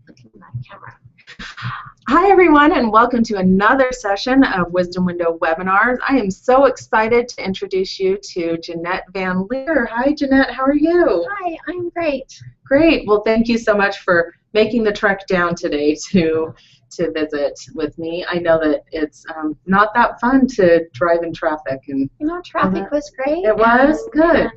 Look at my camera. Hi everyone, and welcome to another session of Wisdom Window webinars. I am so excited to introduce you to Janette VanLeer. Hi Janette, how are you? Hi, I'm great. Great. Well, thank you so much for making the trek down today to visit with me. I know that it's not that fun to drive in traffic. And traffic was great. It was? Good. And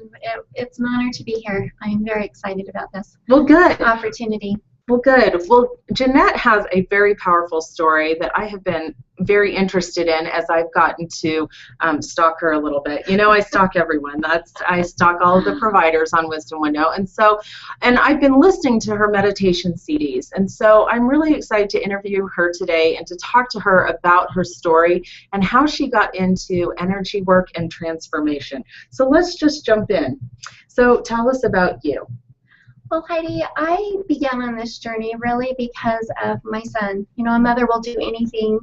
it's an honor to be here. I'm very excited about this Well, good. opportunity. Well, good. Well, Janette has a very powerful story that I have been very interested in as I've gotten to stalk her a little bit. You know, I stalk everyone. I stalk all of the providers on Wisdom Window. And I've been listening to her meditation CDs. And so I'm really excited to interview her today and to talk to her about her story and how she got into energy work and transformation. So let's just jump in. So tell us about you. Well, Heidi, I began on this journey really because of my son. You know, a mother will do anything,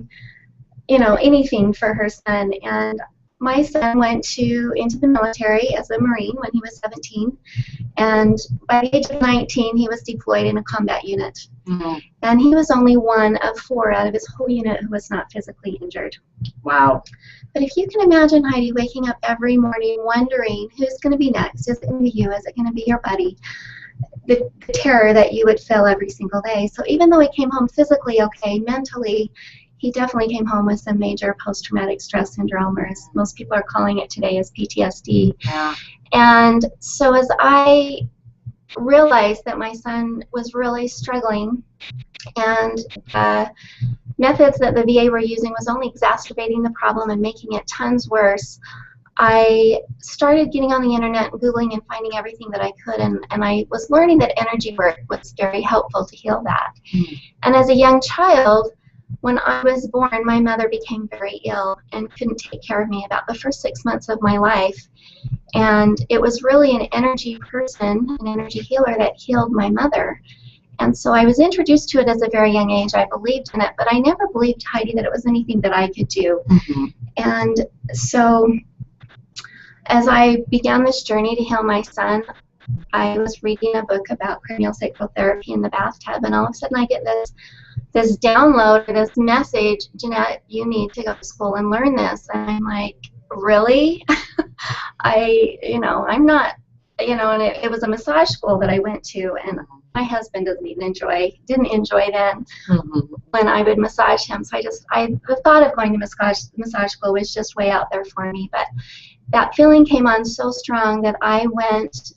anything for her son. And my son went into the military as a Marine when he was 17. And by the age of 19, he was deployed in a combat unit. Mm-hmm. And he was only one of 4 out of his whole unit who was not physically injured. Wow. But if you can imagine, Heidi, waking up every morning wondering who's going to be next. Is it going to be you? Is it going to be your buddy? The terror that you would feel every single day. So even though he came home physically okay, mentally, he definitely came home with some major post-traumatic stress syndrome, or as most people are calling it today, as PTSD. Yeah. And so as I realized that my son was really struggling, and methods that the VA were using was only exacerbating the problem and making it tons worse, I started getting on the internet and Googling and finding everything that I could, and I was learning that energy work was very helpful to heal that. Mm. And as a young child, when I was born, my mother became very ill and couldn't take care of me about the first 6 months of my life. And it was really an energy person, an energy healer, that healed my mother. And so I was introduced to it as a very young age. I believed in it, but I never believed, Heidi, that it was anything that I could do. Mm-hmm. And so as I began this journey to heal my son, I was reading a book about craniosacral therapy in the bathtub, and all of a sudden I get this download, or this message, Janette, you need to go to school and learn this. And I'm like, really? I'm not, and it was a massage school that I went to, and my husband didn't enjoy then when I would massage him. So the thought of going to massage school was just way out there for me. But that feeling came on so strong that I went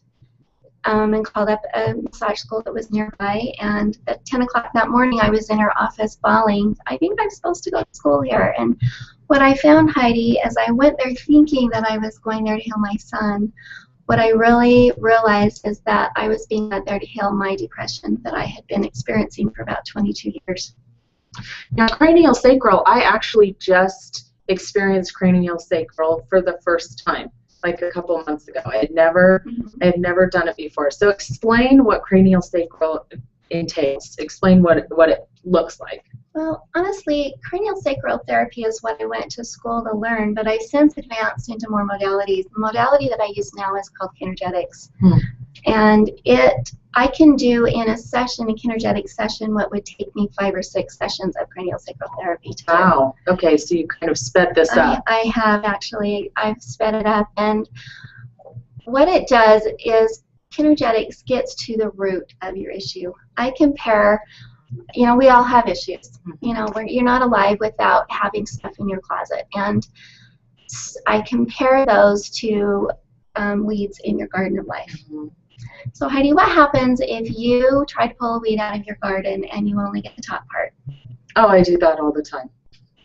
and called up a massage school that was nearby. And at 10 o'clock that morning, I was in her office bawling, I think I'm supposed to go to school here. And what I found, Heidi, as I went there thinking that I was going there to heal my son, what I really realized is that I was being led there to heal my depression that I had been experiencing for about 22 years. Now, craniosacral, I actually just experienced craniosacral for the first time, like a couple months ago. I had never done it before. So explain what craniosacral entails. Explain what it looks like. Well, honestly, craniosacral therapy is what I went to school to learn, but I since advanced into more modalities. The modality that I use now is called kinergetics. And I can do in a session, a kinergetic session, what would take me 5 or 6 sessions of craniosacral therapy to do. Wow. Okay, so you kind of sped this up. I have actually. I've sped it up. And what it does is kinergetics gets to the root of your issue. I compare, we all have issues. You're not alive without having stuff in your closet. And I compare those to weeds in your garden of life. Mm-hmm. So Heidi, what happens if you try to pull a weed out of your garden and you only get the top part? Oh, I do that all the time.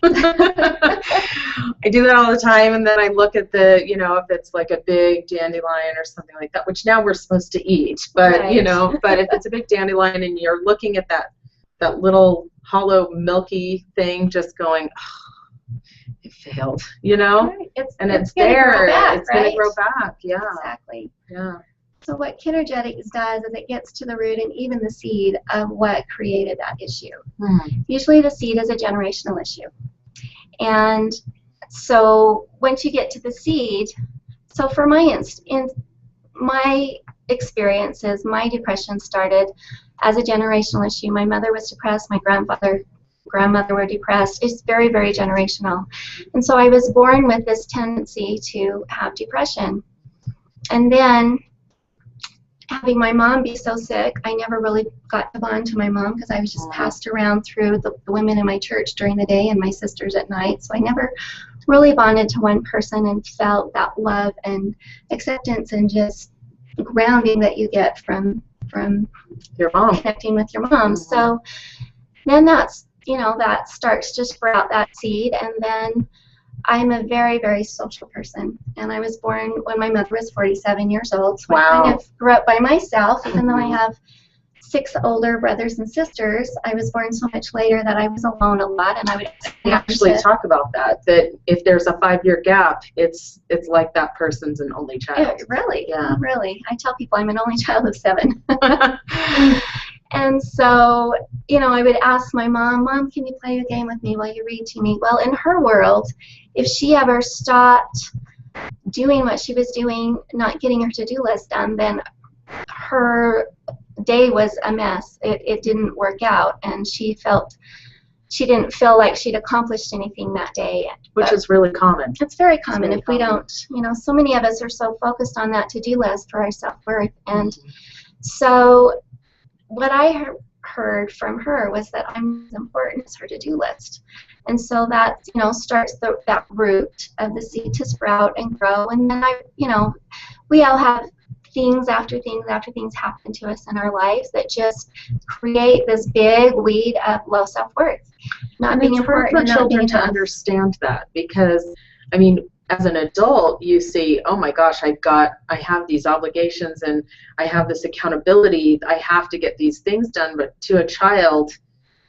I do that all the time, and then I look at the, if it's like a big dandelion or something like that, which now we're supposed to eat, but, right. But if it's a big dandelion and you're looking at that little hollow milky thing just going, oh, it failed, Right. It's there. It's right? going to grow back, yeah. Exactly. Yeah. So what kinergetics does is it gets to the root and even the seed of what created that issue. Usually the seed is a generational issue. And so once you get to the seed, so for my experiences, my depression started as a generational issue. My mother was depressed, my grandmother were depressed. It's very, very generational. And so I was born with this tendency to have depression. And then having my mom be so sick, I never really got to bond to my mom because I was just passed around through the women in my church during the day and my sisters at night. So I never really bonded to one person and felt that love and acceptance and just grounding that you get from your mom, connecting with your mom. So then that's, that starts to sprout that seed, and then I'm a very, very social person, and I was born when my mother was 47 years old, so I kind of grew up by myself, even though I have 6 older brothers and sisters. I was born so much later that I was alone a lot, and I would actually talk about that if there's a 5-year gap, it's like that person's an only child. Really? Yeah. Really. I tell people I'm an only child of 7. And so, I would ask my mom, can you play a game with me while you read to me? Well, in her world, if she ever stopped doing what she was doing, not getting her to-do list done, then her day was a mess. It didn't work out, and she didn't feel like she'd accomplished anything that day. Which is really common. It's very common. We don't, so many of us are so focused on that to-do list for our self-worth. And so what I heard from her was that I'm as important as her to-do list. And so that, starts that root of the seed to sprout and grow. And then we all have things after things after things happen to us in our lives that just create this big weed of low self-worth. Not being important, for children to understand that, because, as an adult, you see, oh my gosh, I have these obligations and I have this accountability. I have to get these things done. But to a child,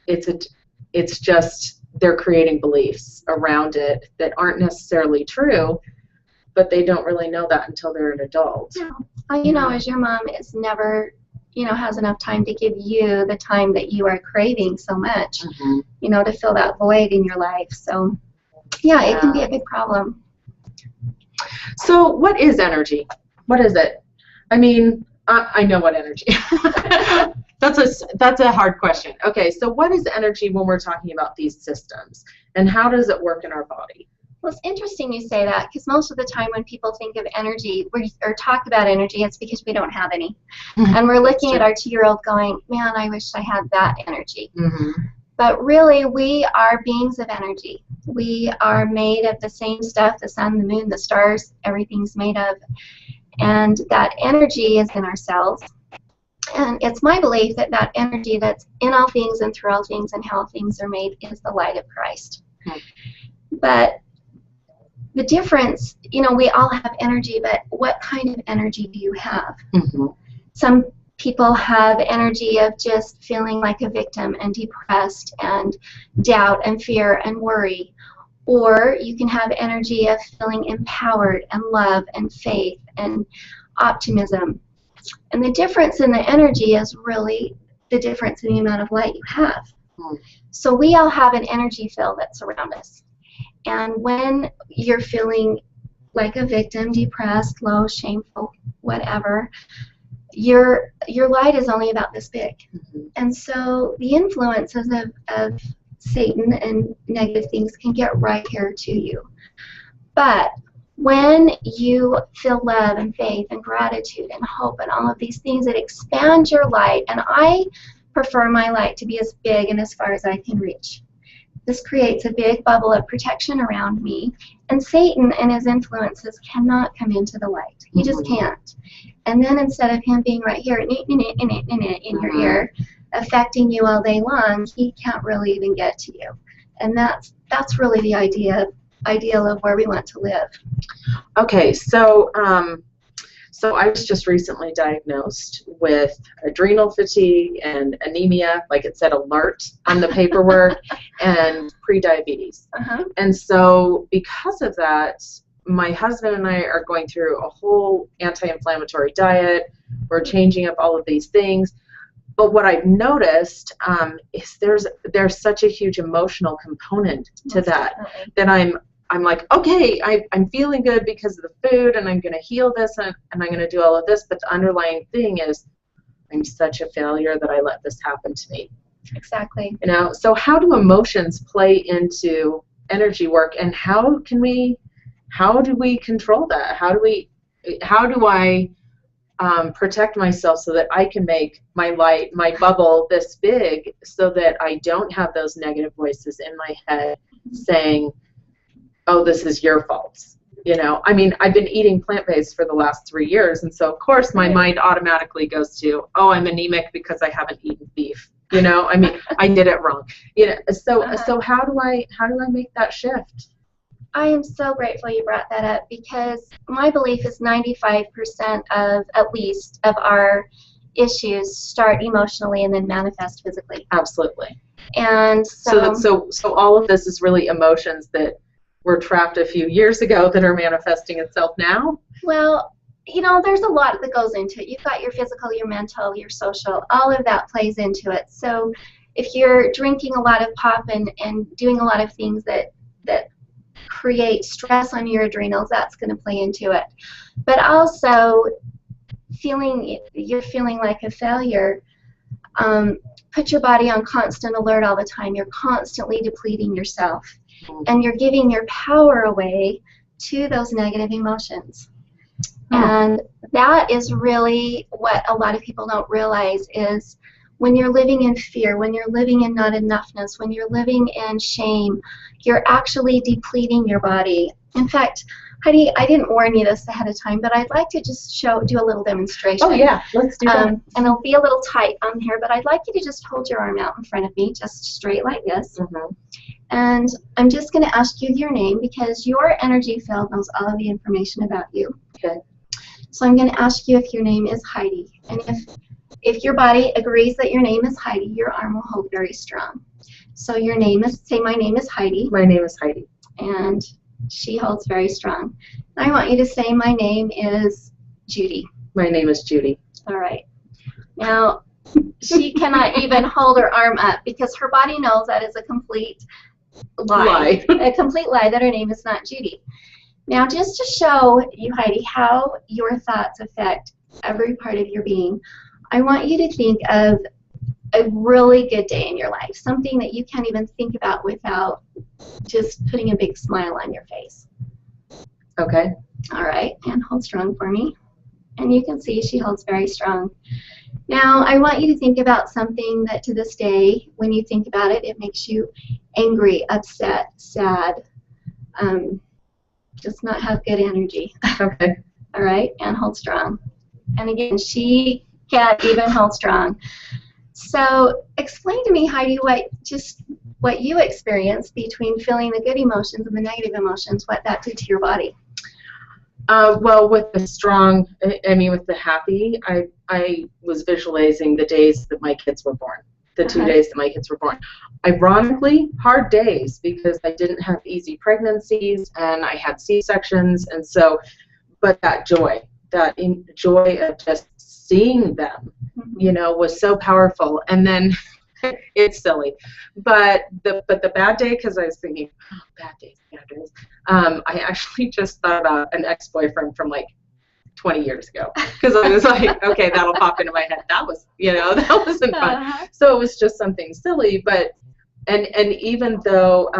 it's just they're creating beliefs around it that aren't necessarily true, but they don't really know that until they're an adult. Yeah. As your mom is never, has enough time to give you the time that you are craving so much, to fill that void in your life. So, it can be a big problem. So what is energy? What is it? I know what energy. That's a hard question. Okay, so what is energy when we're talking about these systems, and how does it work in our body? Well, it's interesting you say that, because most of the time when people think of energy or talk about energy, it's because we don't have any. And we're looking at our 2-year-old going, man, I wish I had that energy. But really, we are beings of energy. We are made of the same stuff, the sun, the moon, the stars, everything's made of. And that energy is in our cells. And it's my belief that that energy that's in all things and through all things and how all things are made is the light of Christ. But the difference, we all have energy, but what kind of energy do you have? Some people have energy of just feeling like a victim and depressed and doubt and fear and worry. Or you can have energy of feeling empowered and love and faith and optimism. And the difference in the energy is really the difference in the amount of light you have. So we all have an energy field that's around us. And when you're feeling like a victim, depressed, low, shameful, whatever, your light is only about this big. And so the influences of Satan and negative things can get right here to you. But when you feel love and faith and gratitude and hope and all of these things, it expands your light. And I prefer my light to be as big and as far as I can reach. This creates a big bubble of protection around me, and Satan and his influences cannot come into the light. He just can't. And then instead of him being right here in your ear, affecting you all day long, he can't really even get to you. And that's really the ideal of where we want to live. Okay, so I was just recently diagnosed with adrenal fatigue and anemia, like it said alert on the paperwork, and pre-diabetes. And so because of that, my husband and I are going through a whole anti-inflammatory diet. We're changing up all of these things. But what I've noticed is there's such a huge emotional component to that I'm like, okay, I'm feeling good because of the food, and I'm going to heal this, and I'm going to do all of this, but the underlying thing is I'm such a failure that I let this happen to me. Exactly. You know, so how do emotions play into energy work, and how do we control that? How do I protect myself so that I can make my bubble this big, so that I don't have those negative voices in my head saying, oh, this is your fault. You know, I mean, I've been eating plant-based for the last 3 years, and so of course my mind automatically goes to, oh, I'm anemic because I haven't eaten beef. You know, I mean, I did it wrong. You know, so how do I make that shift? I am so grateful you brought that up, because my belief is 95% of, at least, of our issues start emotionally and then manifest physically. Absolutely. And so all of this is really emotions that were trapped a few years ago that are manifesting itself now? Well, you know, there's a lot that goes into it. You've got your physical, your mental, your social, all of that plays into it. So if you're drinking a lot of pop and doing a lot of things that create stress on your adrenals, that's going to play into it. But also, you're feeling like a failure, put your body on constant alert all the time. You're constantly depleting yourself, and you're giving your power away to those negative emotions. And that is really what a lot of people don't realize, is when you're living in fear, when you're living in not enoughness, when you're living in shame, you're actually depleting your body. In fact, Heidi, I didn't warn you this ahead of time, but I'd like to just do a little demonstration. Oh yeah, let's do that. And it'll be a little tight on here, but I'd like you to just hold your arm out in front of me, just straight like this. And I'm just going to ask you your name, because your energy field knows all of the information about you. Okay. So I'm going to ask you if your name is Heidi. And if your body agrees that your name is Heidi, your arm will hold very strong. So your name is, say my name is Heidi. My name is Heidi. And she holds very strong. I want you to say my name is Judy. My name is Judy. All right. Now, she cannot even hold her arm up, because her body knows that is a complete lie. A complete lie that her name is not Judy. Now, just to show you, Heidi, how your thoughts affect every part of your being, I want you to think of a really good day in your life, something that you can't even think about without just putting a big smile on your face. Okay. All right, and hold strong for me. And you can see she holds very strong. Now, I want you to think about something that to this day, when you think about it, it makes you angry, upset, sad, just not have good energy. Okay. All right, and hold strong. And again, she can't even hold strong. So explain to me, Heidi, what you experienced between feeling the good emotions and the negative emotions, what that did to your body. Well, with the strong, with the happy, I was visualizing the days that my kids were born, the 2 days that my kids were born. Ironically, hard days, because I didn't have easy pregnancies and I had C-sections, and so, but that joy of just seeing them, you know, was so powerful. And then it's silly, but the bad day, because I was thinking, oh, bad days. I actually just thought about an ex-boyfriend from like 20 years ago, because I was like, okay, that'll pop into my head. That was, you know, that wasn't fun. So it was just something silly, but and even though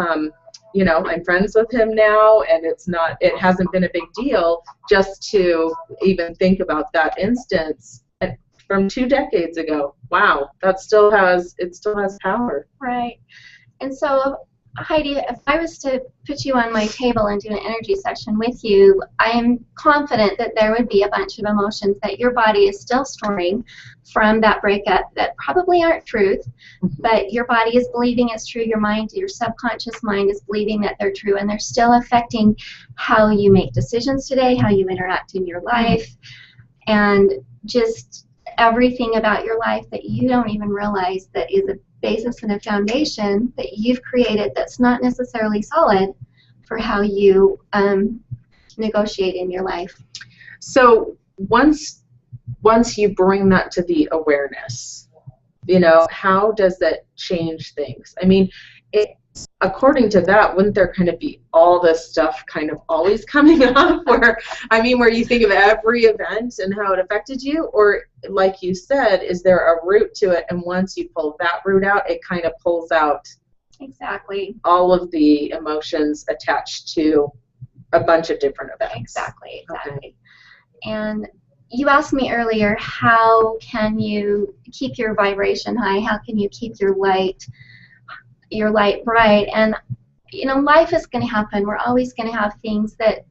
you know, I'm friends with him now, and it hasn't been a big deal, just to even think about that instance from 2 decades ago. Wow, it still has power. Right. And so, Heidi, if I was to put you on my table and do an energy session with you, I am confident that there would be a bunch of emotions that your body is still storing from that breakup that probably aren't truth, but your body is believing it's true. Your mind, your subconscious mind is believing that they're true, and they're still affecting how you make decisions today, how you interact in your life, and just everything about your life that you don't even realize that is a basis and a foundation that you've created that's not necessarily solid for how you negotiate in your life. So once you bring that to the awareness, you know, how does that change things? I mean, according to that, wouldn't there kind of be all this stuff kind of always coming up where you think of every event and how it affected you? Or like you said, is there a root to it, and once you pull that root out, it kind of pulls out exactly all of the emotions attached to a bunch of different events? Exactly. Okay. And you asked me earlier, how can you keep your vibration high? How can you keep your light bright? And life is going to happen. We're always going to have things that,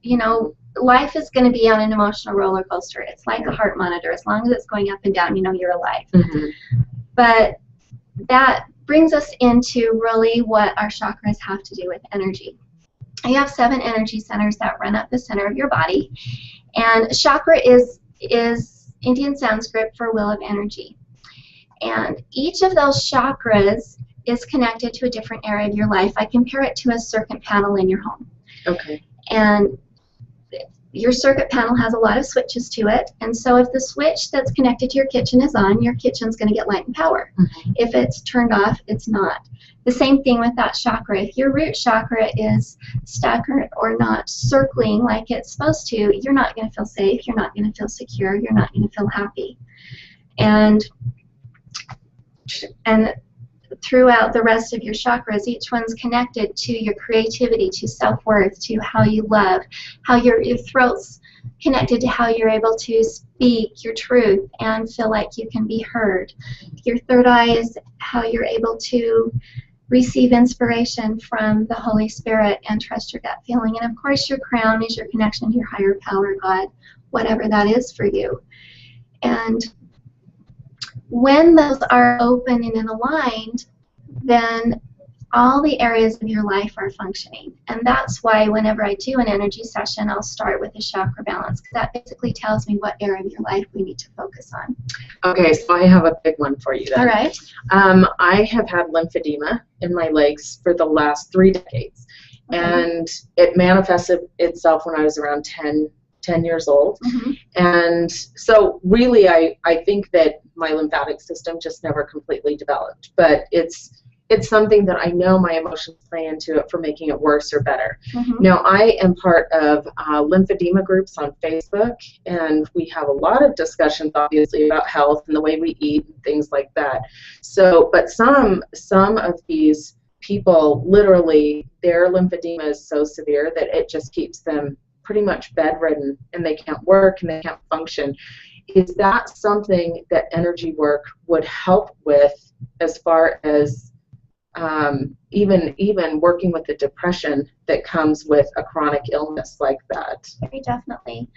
life is going to be on an emotional roller coaster. It's like a heart monitor. As long as it's going up and down, you're alive. Mm-hmm. But that brings us into really what our chakras have to do with energy. You have 7 energy centers that run up the center of your body, and chakra is Indian Sanskrit for wheel of energy. And each of those chakras is connected to a different area of your life. I compare it to a circuit panel in your home. Okay. And your circuit panel has a lot of switches to it, and so if the switch that's connected to your kitchen is on, your kitchen's going to get light and power. Mm-hmm. If it's turned off, it's not. The same thing with that chakra. If your root chakra is stuck or not circling like it's supposed to, you're not going to feel safe, you're not going to feel secure, you're not going to feel happy. And throughout the rest of your chakras, each one's connected to your creativity, to self-worth, to how you love, how your throat's connected to how you're able to speak your truth and feel like you can be heard. Your third eye is how you're able to receive inspiration from the Holy Spirit and trust your gut feeling. And of course, your crown is your connection to your higher power, God, whatever that is for you. And when those are open and aligned, then all the areas of your life are functioning. And that's why whenever I do an energy session, I'll start with a chakra balance, because that basically tells me what area of your life we need to focus on. Okay, so I have a big one for you then. All right. I have had lymphedema in my legs for the last 3 decades. Okay. And it manifested itself when I was around 10 years old. Mm-hmm. And so really I think that my lymphatic system just never completely developed. But it's something that I know my emotions play into it for making it worse or better. Mm-hmm. Now, I am part of lymphedema groups on Facebook, and we have a lot of discussions, obviously, about health and the way we eat and things like that. So, but some of these people, literally, their lymphedema is so severe that it just keeps them pretty much bedridden, and they can't work and they can't function. Is that something that energy work would help with, as far as even working with the depression that comes with a chronic illness like that? Very definitely.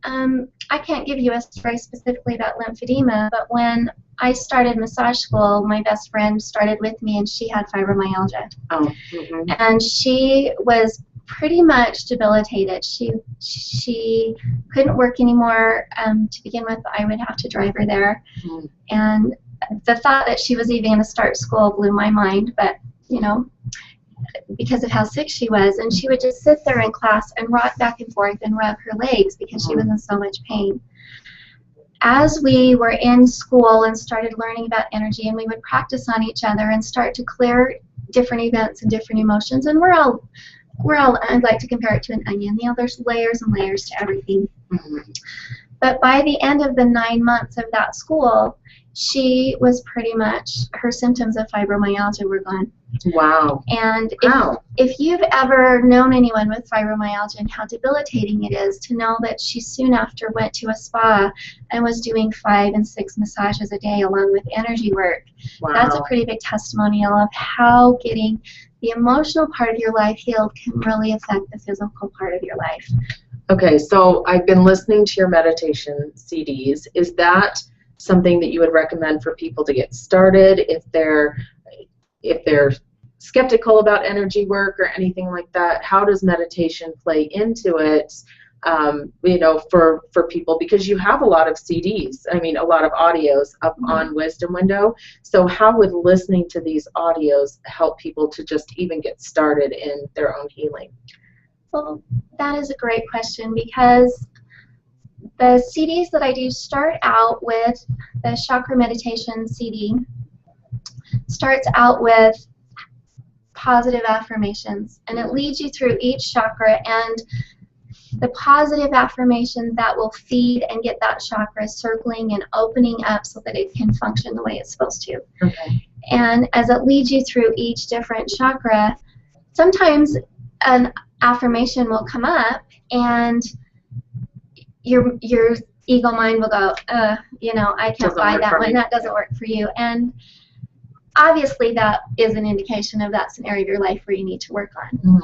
I can't give you a story specifically about lymphedema, but when I started massage school, my best friend started with me, and she had fibromyalgia. Oh. Mm-hmm. And she was pretty much debilitated. She couldn't work anymore. To begin with, I would have to drive her there. Mm-hmm. And the thought that she was even going to start school blew my mind, but, because of how sick she was. And she would just sit there in class and rock back and forth and rub her legs because she was in so much pain. As we were in school and started learning about energy, and we would practice on each other and start to clear different events and different emotions, and we're all, I'd like to compare it to an onion. There's layers and layers to everything. Mm-hmm. But by the end of the 9 months of that school, she was pretty much, her symptoms of fibromyalgia were gone. Wow. And if you've ever known anyone with fibromyalgia and how debilitating it is, to know that she soon after went to a spa and was doing 5 and 6 massages a day along with energy work. Wow. That's a pretty big testimonial of how getting the emotional part of your life healed can really affect the physical part of your life. Okay, so I've been listening to your meditation CDs. Is that something that you would recommend for people to get started if they're skeptical about energy work or anything like that? How does meditation play into it, for people? Because you have a lot of CDs, a lot of audios up on Wisdom Window. So how would listening to these audios help people to just even get started in their own healing? Well, that is a great question, because the CDs that I do start out with, the Chakra Meditation CD starts out with positive affirmations, and it leads you through each chakra, and the positive affirmations that will feed and get that chakra circling and opening up so that it can function the way it's supposed to. Okay. And as it leads you through each different chakra, sometimes an affirmation will come up and your ego mind will go, I can't buy that one. That doesn't work for you. And obviously that is an indication of that's an area of your life where you need to work on. Mm.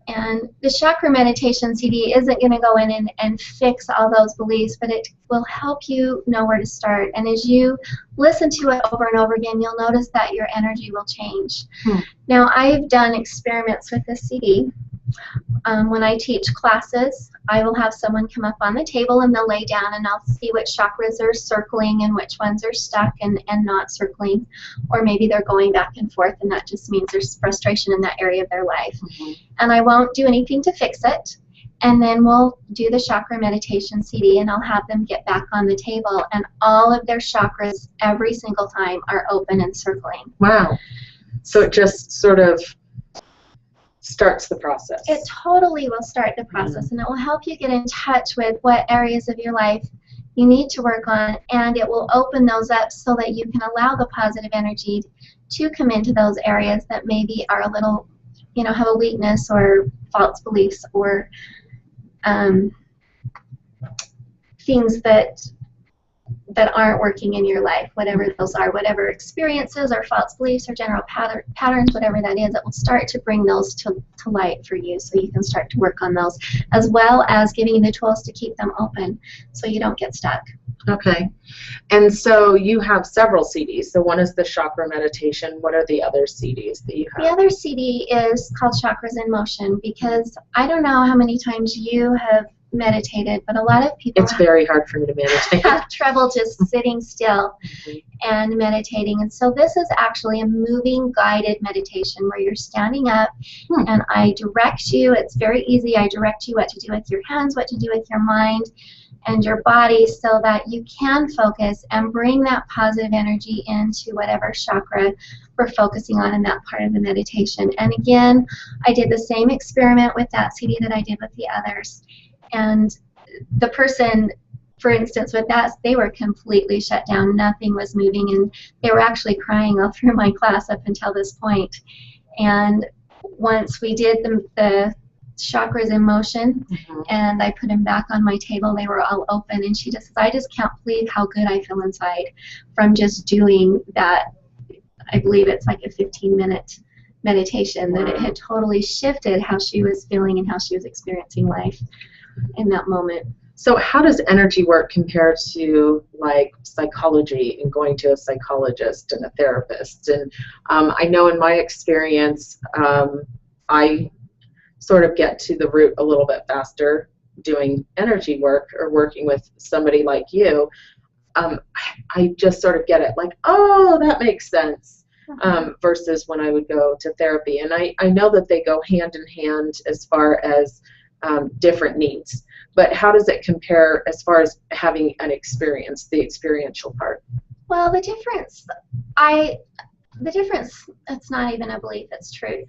And the Chakra Meditation CD isn't going to go in and fix all those beliefs, but it will help you know where to start. And as you listen to it over and over again, you'll notice that your energy will change. Now, I've done experiments with this CD. When I teach classes, I will have someone come up on the table and they'll lay down, and I'll see which chakras are circling and which ones are stuck and not circling, or maybe they're going back and forth, and that just means there's frustration in that area of their life. And I won't do anything to fix it, and then we'll do the Chakra Meditation CD, and I'll have them get back on the table, and all of their chakras every single time are open and circling. Wow. So it just sort of starts the process. It totally will start the process, and it will help you get in touch with what areas of your life you need to work on, and it will open those up so that you can allow the positive energy to come into those areas that maybe are a little, have a weakness or false beliefs or things that aren't working in your life, whatever those are, whatever experiences or false beliefs or general patterns, whatever that is, it will start to bring those to light for you so you can start to work on those, as well as giving you the tools to keep them open so you don't get stuck. Okay. And so you have several CDs. So one is the Chakra Meditation. What are the other CDs that you have? The other CD is called Chakras in Motion, because I don't know how many times you have meditated, but a lot of people very hard for me to meditate. have trouble just sitting still and meditating. And so this is actually a moving guided meditation where you're standing up and I direct you. It's very easy. I direct you what to do with your hands, what to do with your mind and your body, so that you can focus and bring that positive energy into whatever chakra we're focusing on in that part of the meditation. And again, I did the same experiment with that CD that I did with the others. And the person, for instance, with that, they were completely shut down. Nothing was moving, and they were actually crying all through my class up until this point. And once we did the chakras in motion, and I put them back on my table, they were all open. And she just says, I just can't believe how good I feel inside from just doing that. I believe it's like a 15-minute meditation, that it had totally shifted how she was feeling and how she was experiencing life in that moment. So how does energy work compare to like psychology and going to a psychologist and a therapist? And I know in my experience, I sort of get to the root a little bit faster doing energy work or working with somebody like you. I just sort of get it like, oh, that makes sense, versus when I would go to therapy. And I know that they go hand in hand as far as different needs, but how does it compare as far as having an experience, the experiential part? Well, the difference, it's not even a belief, it's truth.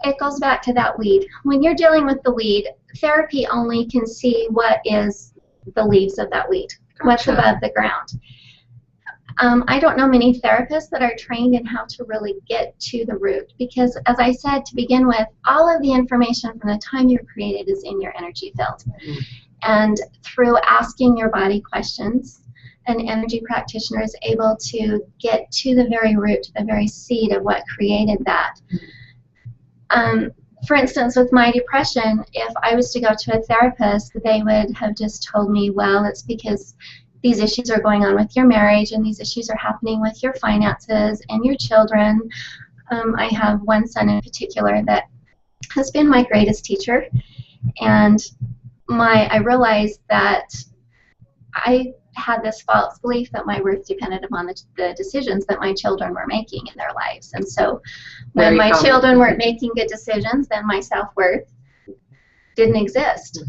It goes back to that weed. When you're dealing with the weed, therapy only can see what is the leaves of that weed, what's above the ground. I don't know many therapists that are trained in how to really get to the root, because as I said to begin with, all of the information from the time you're created is in your energy field. And through asking your body questions, an energy practitioner is able to get to the very root, to the very seed of what created that. For instance, with my depression, if I was to go to a therapist, they would have just told me, well, it's because these issues are going on with your marriage, and these issues are happening with your finances and your children. I have one son in particular that has been my greatest teacher, and I realized that I had this false belief that my worth depended upon the decisions that my children were making in their lives. And so when my children weren't making good decisions, then my self-worth didn't exist.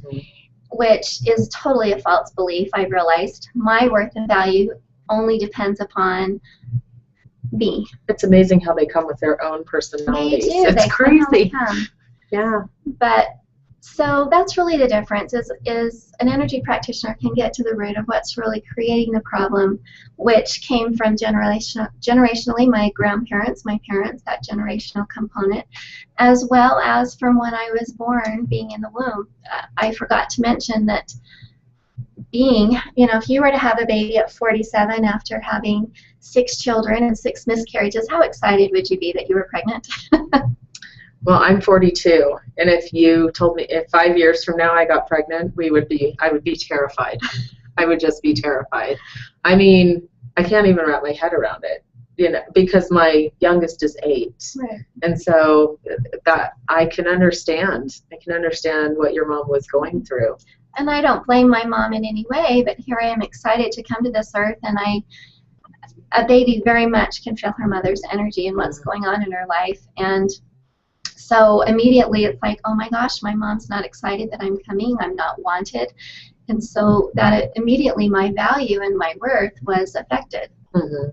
Which is totally a false belief. I realized my worth and value only depends upon be. It's amazing how they come with their own personalities. They do. It's crazy. Yeah. But so that's really the difference, is an energy practitioner can get to the root of what's really creating the problem, which came from generationally my grandparents, my parents, that generational component, as well as from when I was born, being in the womb. I forgot to mention that if you were to have a baby at 47 after having 6 children and 6 miscarriages, how excited would you be that you were pregnant? Well, I'm 42, and if you told me if 5 years from now I got pregnant, I would be terrified. I would just be terrified. I mean, I can't even wrap my head around it, because my youngest is 8, right. And so that I can understand. I can understand what your mom was going through. And I don't blame my mom in any way, but here I am excited to come to this earth, and a baby very much can feel her mother's energy and what's going on in her life, and so immediately it's like, oh my gosh, my mom's not excited that I'm coming, I'm not wanted. And so that immediately my value and my worth was affected. Mm-hmm.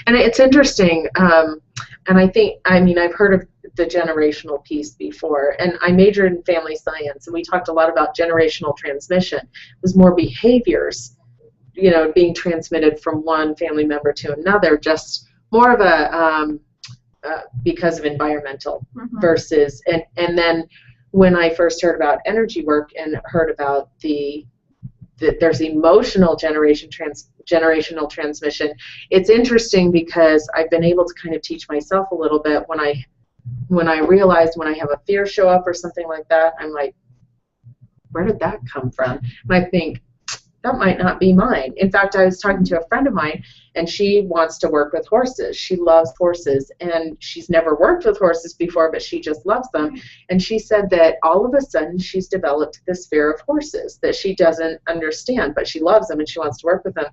And it's interesting, and I've heard of the generational piece before, and I majored in family science, and we talked a lot about generational transmission. It was more behaviors, being transmitted from one family member to another, just more of a because of environmental versus, and then when I first heard about energy work and heard about that there's emotional generational transmission, it's interesting because I've been able to kind of teach myself a little bit when I realized when I have a fear show up or something like that, I'm like, where did that come from? And I think, that might not be mine. In fact, I was talking to a friend of mine, and she wants to work with horses. She loves horses, and she's never worked with horses before, but she just loves them. And she said that all of a sudden she's developed this fear of horses that she doesn't understand, but she loves them and she wants to work with them.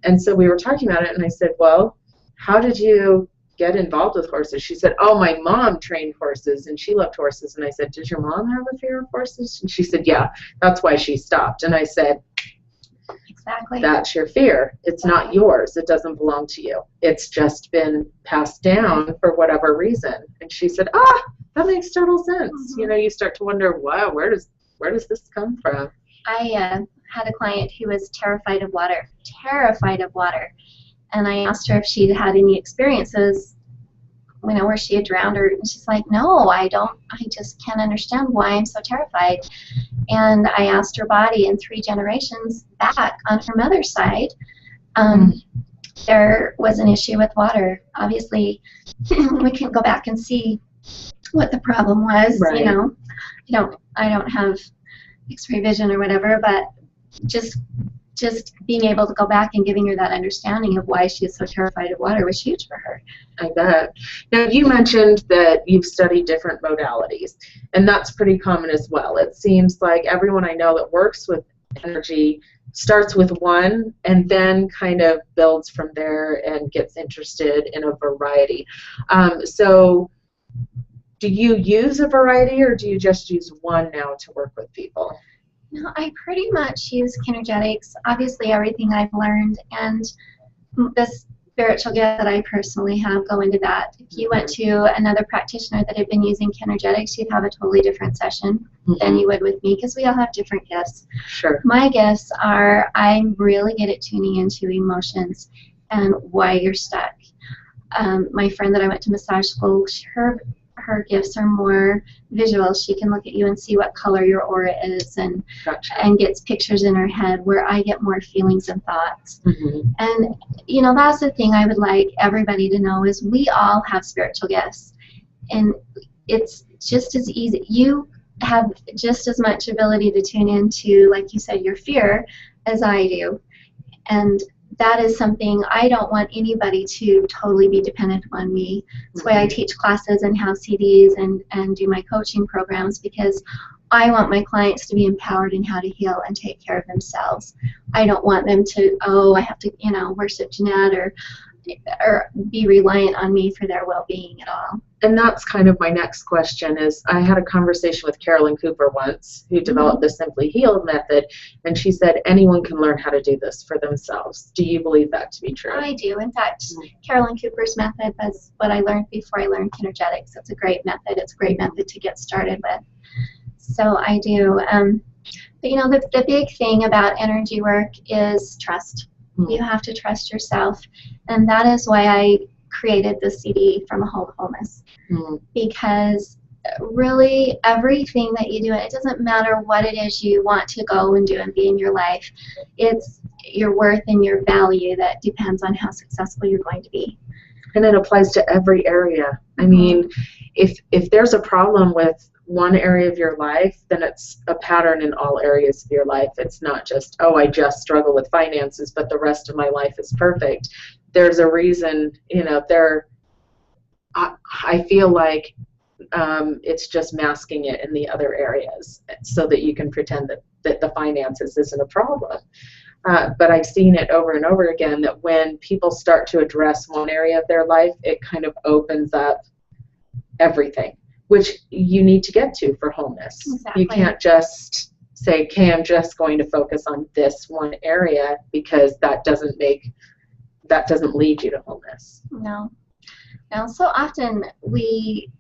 And so we were talking about it, and I said, well, how did you get involved with horses? She said, oh, my mom trained horses and she loved horses. And I said, did your mom have a fear of horses? And she said, yeah, that's why she stopped. And I said, exactly. That's your fear. It's not yours. It doesn't belong to you. It's just been passed down for whatever reason. And she said, that makes total sense. You start to wonder, wow, where does this come from? I had a client who was terrified of water. And I asked her if she'd had any experiences, where she had drowned, and she's like, no, I don't. I just can't understand why I'm so terrified. And I asked her body, in 3 generations back on her mother's side, there was an issue with water. Obviously, we can go back and see what the problem was. Right. I don't have X-ray vision or whatever, but just being able to go back and giving her that understanding of why she is so terrified of water was huge for her. I bet. Now, you mentioned that you've studied different modalities, and that's pretty common as well. It seems like everyone I know that works with energy starts with one and then kind of builds from there and gets interested in a variety. So do you use a variety, or do you just use one now to work with people? No, I pretty much use kinergetics, obviously everything I've learned, and the spiritual gift that I personally have go into that. If you went to another practitioner that had been using kinergetics, you'd have a totally different session than you would with me, because we all have different gifts. Sure. My gifts are, I'm really good at tuning into emotions and why you're stuck. My friend that I went to massage school, her gifts are more visual. She can look at you and see what color your aura is, and gets pictures in her head, where I get more feelings and thoughts. And that's the thing I would like everybody to know, is we all have spiritual gifts, and it's just as easy. You have just as much ability to tune into, like you said, your fear as I do, and that is something I don't want anybody to totally be dependent on me. That's why I teach classes and have CDs and do my coaching programs, because I want my clients to be empowered in how to heal and take care of themselves. I don't want them to, I have to, worship Janette, or or be reliant on me for their well-being at all. And that's kind of my next question is, I had a conversation with Carolyn Cooper once, who developed the Simply Healed method, and she said anyone can learn how to do this for themselves. Do you believe that to be true? I do. In fact, Carolyn Cooper's method was what I learned before I learned kinergetics. It's a great method. It's a great method to get started with. So I do. But you know, the big thing about energy work is trust. You have to trust yourself, and that is why I created the CD From a Home to Wholeness, because really everything that you do, it doesn't matter what it is you want to go and do and be in your life, it's your worth and your value that depends on how successful you're going to be. And it applies to every area. I mean, if there's a problem with one area of your life, then it's a pattern in all areas of your life. It's not just, oh, I just struggle with finances, but the rest of my life is perfect. There's a reason, you know, I feel like it's just masking it in the other areas so that you can pretend that the finances isn't a problem. But I've seen it over and over again that when people start to address one area of their life, it kind of opens up everything, which you need to get to for wholeness. Exactly. You can't just say, okay, I'm just going to focus on this one area, because that doesn't lead you to wholeness. No. Now, so often we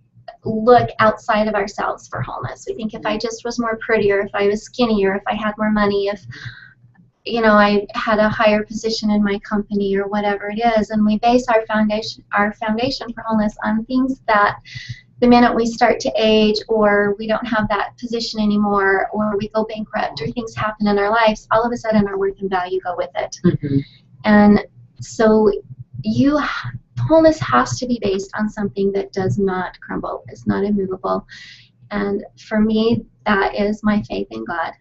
look outside of ourselves for wholeness. We think if I just was more prettier, if I was skinnier, if I had more money, if, you know, I had a higher position in my company or whatever it is, and we base our foundation for wholeness on things that the minute we start to age, or we don't have that position anymore, or we go bankrupt, or things happen in our lives, all of a sudden our worth and value go with it. And so wholeness has to be based on something that does not crumble. It's not immovable. And for me, that is my faith in God.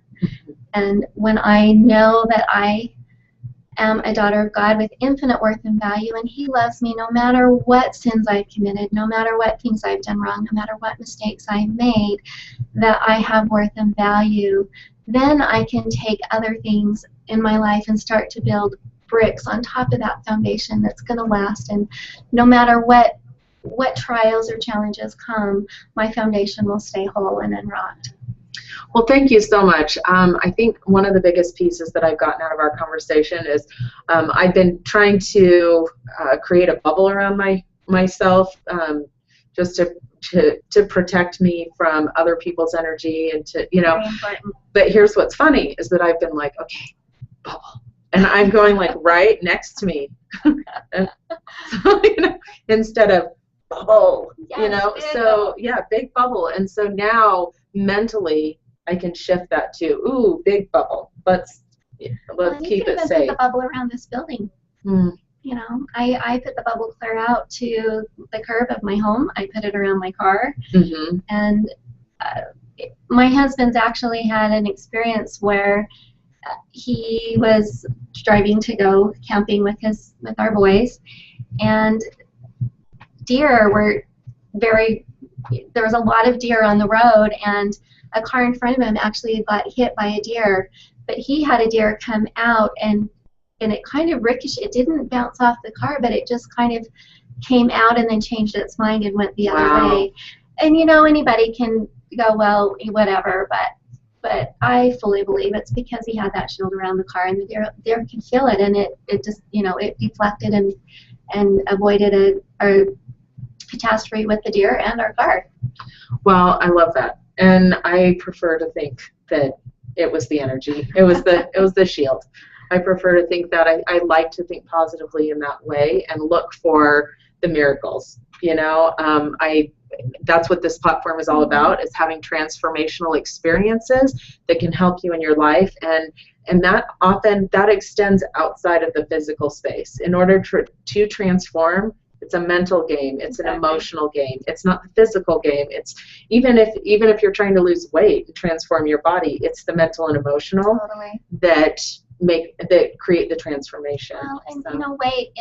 And when I know that I am a daughter of God with infinite worth and value, and He loves me no matter what sins I've committed, no matter what things I've done wrong, no matter what mistakes I've made, that I have worth and value, then I can take other things in my life and start to build bricks on top of that foundation that's going to last. And no matter what trials or challenges come, my foundation will stay whole and unrocked. Well, thank you so much. I think one of the biggest pieces that I've gotten out of our conversation is I've been trying to create a bubble around myself just to protect me from other people's energy, and to, you know. Very important. But here's what's funny is that I've been like, okay, bubble. And I'm going like right next to me. And so, you know, instead of bubble, yes, you know, so yeah, big bubble. And so now mentally I can shift that to, ooh, big bubble. Let's keep it safe. Put the bubble around this building. You know, I put the bubble clear out to the curb of my home. I put it around my car. And my husband's actually had an experience where he was driving to go camping with our boys, and deer were there was a lot of deer on the road, and a car in front of him actually got hit by a deer, but he had a deer come out, and it kind of ricocheted. It didn't bounce off the car, but it just kind of came out and then changed its mind and went the other way. And you know, anybody can go, well, whatever, but I fully believe it's because he had that shield around the car, and the deer can feel it, and it just, you know, it deflected and avoided a catastrophe with the deer and our car. Well, I love that, and I prefer to think that it was the energy. It was the shield. I prefer to think that I like to think positively in that way and look for the miracles. You know, that's what this platform is all about, is having transformational experiences that can help you in your life, and that often that extends outside of the physical space. In order to transform, it's a mental game, it's an emotional game, it's not the physical game. It's even if you're trying to lose weight and transform your body, it's the mental and emotional that create the transformation. Well, and you know, weight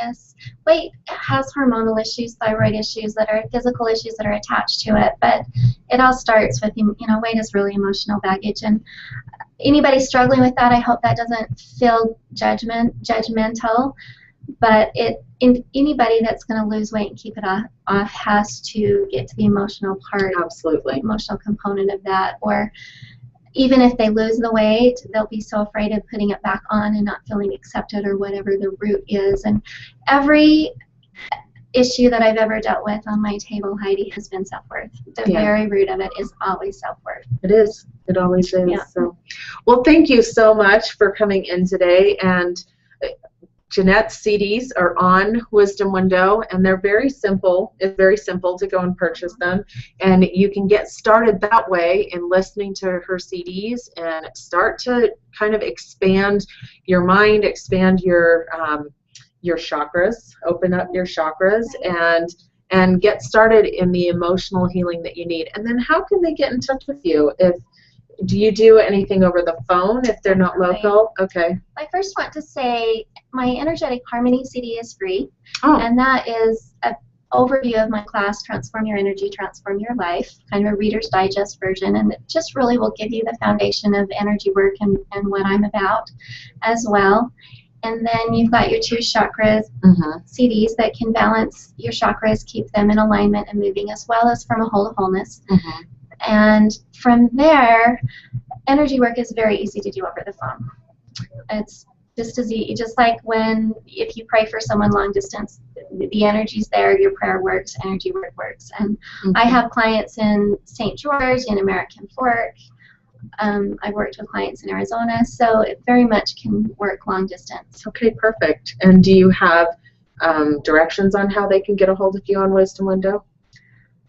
has hormonal issues, thyroid issues, that are physical issues that are attached to it, but it all starts with, you know, weight is really emotional baggage, and anybody struggling with that, I hope that doesn't feel judgmental, but anybody that's going to lose weight and keep it off has to get to the emotional part, Absolutely. emotional component of that. Or even if they lose the weight, they'll be so afraid of putting it back on and not feeling accepted or whatever the root is. And every issue that I've ever dealt with on my table, Heidi, has been self-worth. The very root of it is always self-worth. It is. It always is. Yeah. So, well, thank you so much for coming in today. And Janette's CDs are on Wisdom Window, and they're very simple. It's very simple to go and purchase them, and you can get started that way in listening to her CDs and start to kind of expand your mind, expand your chakras, open up your chakras, and get started in the emotional healing that you need. And then how can they get in touch with you? Do you do anything over the phone if they're not local? Okay. I first want to say my Energetic Harmony CD is free, and that is an overview of my class, Transform Your Energy, Transform Your Life, kind of a Reader's Digest version, and it just really will give you the foundation of energy work and what I'm about as well. And then you've got your 2 chakras CDs that can balance your chakras, keep them in alignment and moving, as well as from a whole to wholeness. And from there, energy work is very easy to do over the phone. It's just as easy, just like if you pray for someone long distance, the energy's there, your prayer works, energy work works. And I have clients in St. George, in American Fork. I've worked with clients in Arizona, so it very much can work long distance. Okay, perfect. And do you have directions on how they can get a hold of you on Wisdom Window?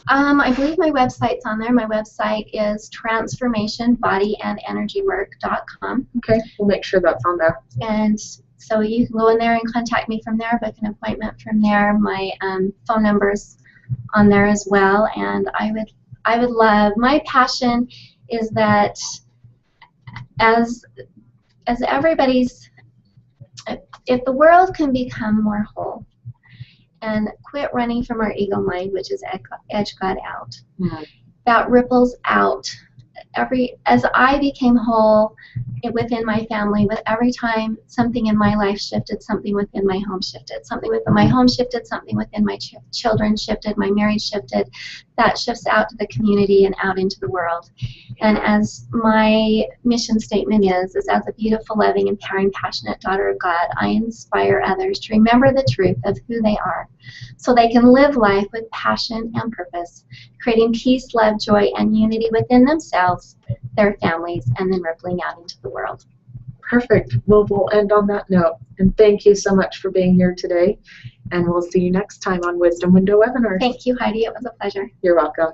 I believe my website's on there. My website is transformationbodyandenergywork.com. Okay, we'll make sure that's on there. And so you can go in there and contact me from there, book an appointment from there. My phone number's on there as well. And I would love, my passion is that as everybody's, if the world can become more whole and quit running from our ego mind, which is edge God out, that ripples out. As I became whole within my family, with every time something in my life shifted, something within my home shifted. Something within my home shifted, something within my children shifted, my marriage shifted. That shifts out to the community and out into the world. And as my mission statement is as a beautiful, loving, empowering, passionate daughter of God, I inspire others to remember the truth of who they are so they can live life with passion and purpose, creating peace, love, joy, and unity within themselves, their families, and then rippling out into the world. Perfect. Well, we'll end on that note. And thank you so much for being here today. And we'll see you next time on Wisdom Window Webinars. Thank you, Heidi. It was a pleasure. You're welcome.